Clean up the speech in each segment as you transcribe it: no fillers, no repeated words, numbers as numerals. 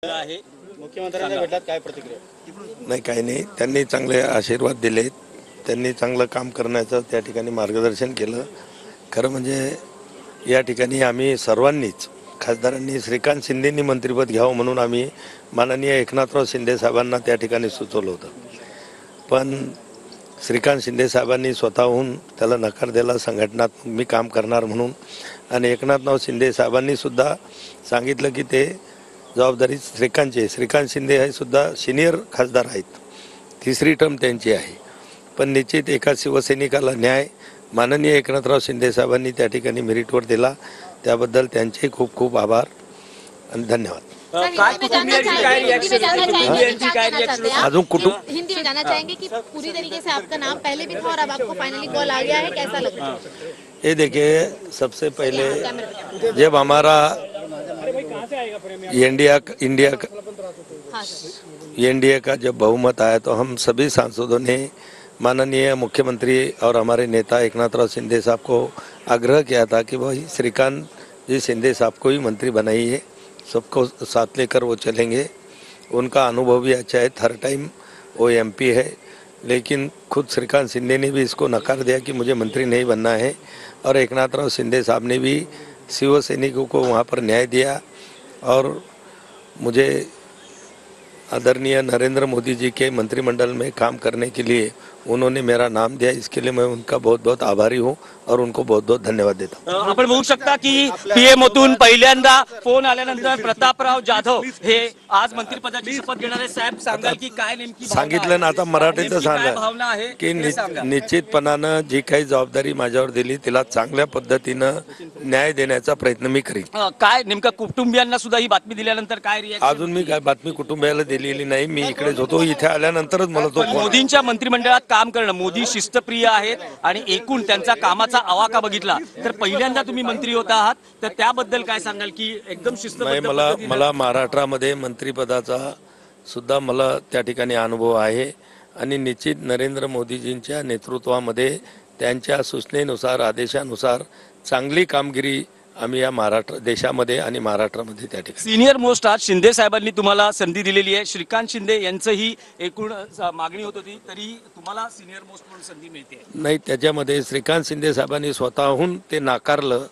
आहे मुख्यमंत्र्यांना भेटलात, काय प्रतिक्रिया? नाही, काही नाही, त्यांनी चांगले आशीर्वाद दिले, त्यांनी चांगलं काम करण्याचं त्या ठिकाणी मार्गदर्शन केलं। खरं म्हणजे या ठिकाणी आम्ही सर्वांनीच, खासदारांनी श्रीकांत शिंदेंनी मंत्रिपद घ्यावं म्हणून आम्ही माननीय एकनाथराव शिंदे साहेबांना त्या ठिकाणी सुचवलं होतं, पण श्रीकांत शिंदे साहेबांनी स्वतःहून त्याला नकार दिला, संघटनात्मक मी काम करणार म्हणून। आणि एकनाथराव शिंदे साहेबांनी सुद्धा सांगितलं की ते जबाबदारी श्रीकांत शिंदे हे सुद्धा सिनियर खासदार आहेत, तिसरी टर्म त्यांची आहे, पण निश्चित एका शिवसैनिकाला न्याय माननीय एकनाथराव शिंदे साहेबांनी त्या ठिकाणी मेरिटवर दिला, त्याबद्दल त्यांचे खूप खूप आभार आणि धन्यवाद। अजून कुटुंब हिंदी में जानना चाहेंगे कि पूरी तरीके से आपका नाम पहले भी था और अब आपको फाइनली कॉल आ गया है, कैसा लग रहा है? ये देखिए, सबसे पहले जब हमारा एनडीए का जब बहुमत आया तो हम सभी सांसदों ने माननीय मुख्यमंत्री और हमारे नेता एकनाथराव शिंदे साहब को आग्रह किया था कि भाई श्रीकांत जी शिंदे साहब को ही मंत्री बनाइए, सबको साथ लेकर वो चलेंगे। उनका अनुभव भी अच्छा है, थर्ड टाइम वो एमपी है, लेकिन खुद श्रीकांत शिंदे ने भी इसको नकार दिया कि मुझे मंत्री नहीं बनना है, और एकनाथराव शिंदे साहब ने भी शिवसैनिकों को वहाँ पर न्याय दिया। और मुझे आदरणीय नरेंद्र मोदी जी के मंत्रिमंडल में काम करने के लिए उन्होंने मेरा नाम दिया, इसके लिए मैं उनका बहुत बहुत आभारी हूं और उनको बहुत बहुत धन्यवाद देता हूं। आपण बघू शकता की पीएमओतून पहिल्यांदा फोन आल्यानंतर प्रतापराव जाधव हे आज मंत्रिपदाची शपथ घेणार आहे। साहेब, सांगाल की काय नेमकी सांगितलं ना, आता मराठीत भावना आहे की निश्चितपणानं जी काही जबाबदारी माझ्यावर दिली तिला चांगल्या पद्धतीनं न्याय देण्याचा प्रयत्न मी करीन। काय नेमका कुटुंबियांना सुद्धा ही बातमी दिल्यानंतर काय रिएक्शन? अजून मी काय बातमी कुटुंबियाला दिलेली नाही, मी इकडेच होतो, इथे आल्यानंतरच मला तो फोन। मोदींच्या मंत्रिमंडळात काम करणं, मोदी शिस्तप्रिय आहेत आणि एकूण त्यांचा कामाचा आवाका बघितला तर पहिल्यांदा तुम्ही मंत्री होता आहात, तर त्याबद्दल काय सांगाल की एकदम शिस्तबद्ध? मला महाराष्ट्रामध्ये मंत्रिपदाचा सुद्धा मला त्या ठिकाणी अनुभव आहे आणि निश्चित नरेंद्र मोदीजींच्या नेतृत्वामध्ये त्यांच्या सूचनेनुसार, आदेशानुसार चांगली कामगिरी आम्ही या महाराष्ट्र देशामध्ये आणि महाराष्ट्रामध्ये त्या ठिकाणी। सिनियर मोस्ट आज शिंदे साहेबांनी तुम्हाला संधी दिलेली आहे, श्रीकांत शिंदे यांचंही एकूण मागणी होत होती, तरी तुम्हाला सिनियर मोस्ट म्हणून संधी मिळते? नाही, त्याच्यामध्ये श्रीकांत शिंदे साहेबांनी स्वतःहून ते नाकारलं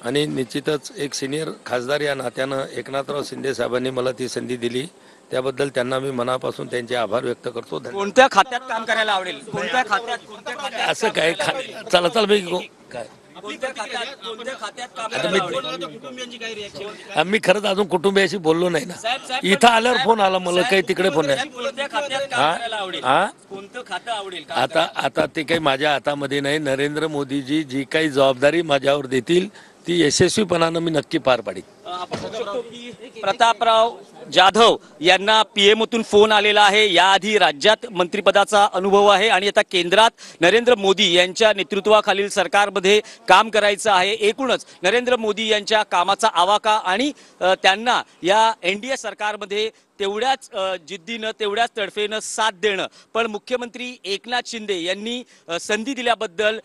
आणि निश्चितच एक सिनियर खासदार या नात्यानं एकनाथराव शिंदे साहेबांनी मला ती संधी दिली, त्याबद्दल त्यांना मी मनापासून त्यांचे आभार व्यक्त करतो। कोणत्या खात्यात काम करायला आवडेल? कोणत्या खात्यात असं काय चला मी काय आम्ही खरंच अजून कुटुंबियाशी बोललो नाही ना, इथं आल्यावर फोन आला मला, काही तिकडे फोन आहे। आता ते काही माझ्या हातामध्ये नाही, नरेंद्र मोदीजी जी काही जबाबदारी माझ्यावर देतील ती यशस्वीपणानं मी नक्की पार पाडीन। आपण बघू शकतो की प्रतापराव जाधव यांना पीएमओतून फोन आलेला आहे, याआधी राज्यात मंत्रिपदाचा अनुभव आहे आणि आता केंद्रात नरेंद्र मोदी यांच्या नेतृत्वाखालील सरकारमध्ये काम करायचं आहे। एकूणच नरेंद्र मोदी यांच्या कामाचा आवाका आणि त्यांना या एनडीए सरकारमध्ये तेवढ्याच जिद्दीनं, तेवढ्याच तडफेनं साथ देणं, पण मुख्यमंत्री एकनाथ शिंदे यांनी संधी दिल्याबद्दल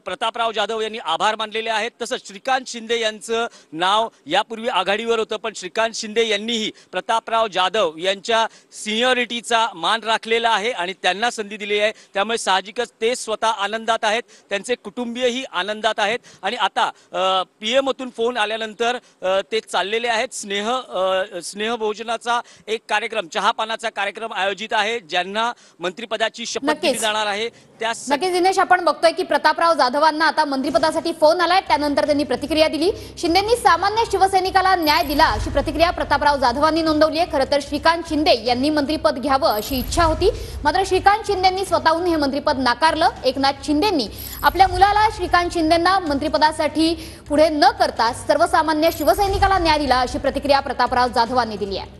प्रतापराव जाधव यांनी आभार मानलेले आहेत। तसंच श्रीकांत शिंदे यांचं नाव यापूर्वी आघाडीवर होतं, पण श्रीकांत शिंदे यांनीही प्रतापराव जाधव यांच्या सिनियरिटीचा मान राखलेला आहे आणि त्यांना संधी दिली आहे, त्यामुळे साहजिकच ते स्वतः आनंदात आहेत, त्यांचे कुटुंबीयही आनंदात आहेत। आणि आता पीएमओतून फोन आल्यानंतर ते चाललेले आहेत स्नेहभोजनाचा एक कार्यक्रम, चहापानाचा कार्यक्रम आयोजित आहे, ज्यांना मंत्रिपदाची शपथ दिली जाणार आहे। नक्कीच दिनेश, आपण बघतोय की प्रतापराव जाधवांना आता मंत्रिपदासाठी फोन आलाय, त्यानंतर त्यांनी प्रतिक्रिया दिली। शिंदेंनी सामान्य शिवसैनिकाला न्याय दिला अशी प्रतिक्रिया प्रतापराव जाधवांनी नोंदवली आहे। खरं तर श्रीकांत शिंदे यांनी मंत्रिपद घ्यावं अशी इच्छा होती, मात्र श्रीकांत शिंदेंनी स्वतःहून हे मंत्रिपद नाकारलं। एकनाथ शिंदेंनी आपल्या मुलाला श्रीकांत शिंदेंना मंत्रिपदासाठी पुढे न करता सर्वसामान्य शिवसैनिकाला न्याय दिला अशी प्रतिक्रिया प्रतापराव जाधवांनी दिली आहे।